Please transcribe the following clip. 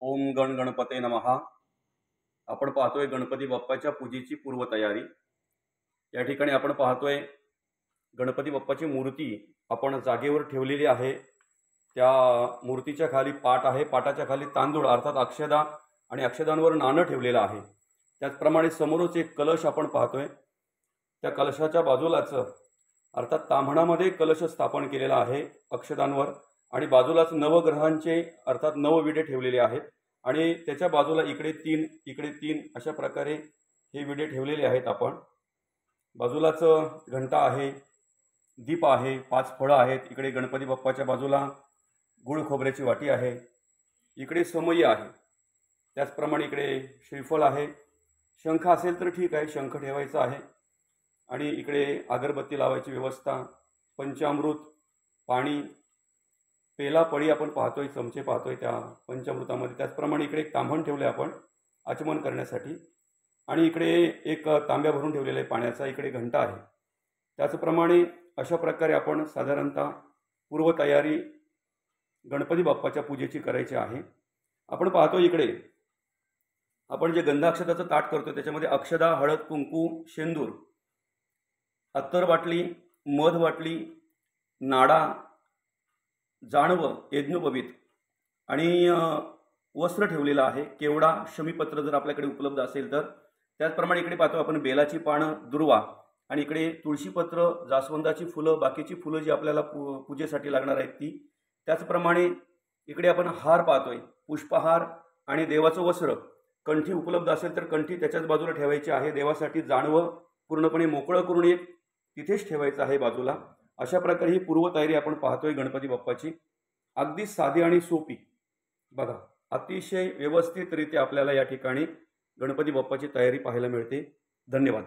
ओम गण गणपते नमः। आपण पाहतोय गणपती बाप्पाच्या पूजेची पूर्वतयारी। या ठिकाणी आपण पाहतोय गणपती बाप्पाची मूर्ती आपण जागेवर ठेवलेली आहे। त्या मूर्तीच्या खाली पाट आहे, पाटाच्या खाली तांदूळ अर्थात अक्षदा आणि अक्षदांवर नाणं ठेवलेलं आहे। त्याचप्रमाणे समोरच एक कलश आपण पाहतोय। त्या कलशाच्या बाजूलाच अर्थात ताम्हणामध्ये कलश स्थापन केलेला आहे अक्षदांवर, आणि बाजूलाच नवग्रहांचे अर्थात नवविडे ठेवलेले आहेत, आणि त्याच्या बाजूला इकडे 3 इकडे 3 अशा प्रकारे हे विडे ठेवलेले आहेत। आपण बाजूलाच घंटा आहे, दीप आहे, 5 फळं आहेत। इकडे गणपती बाप्पाच्या बाजूला गुळ खोबऱ्याची वाटी आहे, इकडे समई आहे, त्याचप्रमाणे इकडे श्रीफळ आहे। शंख असेल तर ठीक आहे, शंख ठेवायचा आहे, आणि इकडे अगरबत्ती लावायची व्यवस्था, पंचामृत, पाणी, पेला पळी आपण पाहतोय, चमचे पाहतोय त्या पंचामृतामध्ये। त्याचप्रमाणे इकडे एक तांबण ठेवले आपण आचमन करण्यासाठी, आणि इकडे एक तांब्या भरून ठेवलेला आहे पाण्याचा, इकडे घंटा आहे। त्याचप्रमाणे अशा प्रकारे आपण साधारणतः पूर्वतयारी गणपती बाप्पाच्या पूजेची करायची आहे। आपण पाहतो इकडे आपण जे गंधाक्षताचं ताट करतो त्याच्यामध्ये अक्षदा, हळद, कुंकू, शेंदूर, अत्तर बाटली, मध बाटली, नाडा, जाणवं, यज्ञोपवीत आणि वस्त्र ठेवलेलं आहे, केवडा, शमीपत्र जर आपल्याकडे उपलब्ध असेल तर। त्याचप्रमाणे इकडे पाहतो आपण बेलाची पानं, दुर्वा, आणि इकडे तुळशीपत्र, जास्वंदाची फुलं, बाकीची फुलं जी आपल्याला पूजेसाठी लागणार आहेत ती। त्याचप्रमाणे इकडे आपण हार पाहतोय, पुष्पहार आणि देवाचं वस्त्र, कंठी उपलब्ध असेल तर कंठी त्याच्याच बाजूला ठेवायची आहे। देवासाठी जाणवं पूर्णपणे मोकळं करून एक तिथेच ठेवायचं आहे बाजूला। अशा प्रकारे ही पूर्वतयारी आपण पाहतोय गणपती बाप्पाची, अगदी साधी आणि सोपी। बघा, अतिशय व्यवस्थितरित्या आपल्याला या ठिकाणी गणपती बाप्पाची तयारी पाहायला मिळते। धन्यवाद।